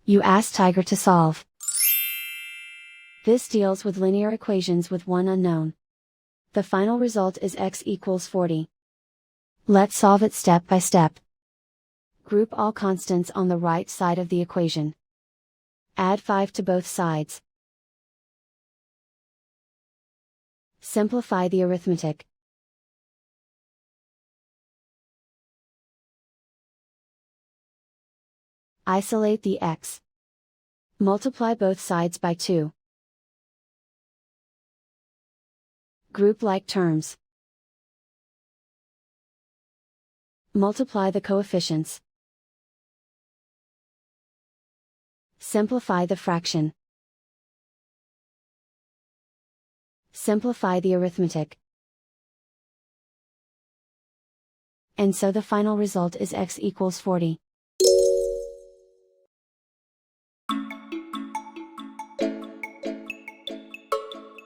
You ask Tiger to solve. This deals with linear equations with one unknown. The final result is x equals 40. Let's solve it step by step. Group all constants on the right side of the equation. Add 5 to both sides. Simplify the arithmetic. Isolate the x. Multiply both sides by 2. Group like terms. Multiply the coefficients. Simplify the fraction. Simplify the arithmetic. And so the final result is x equals 40.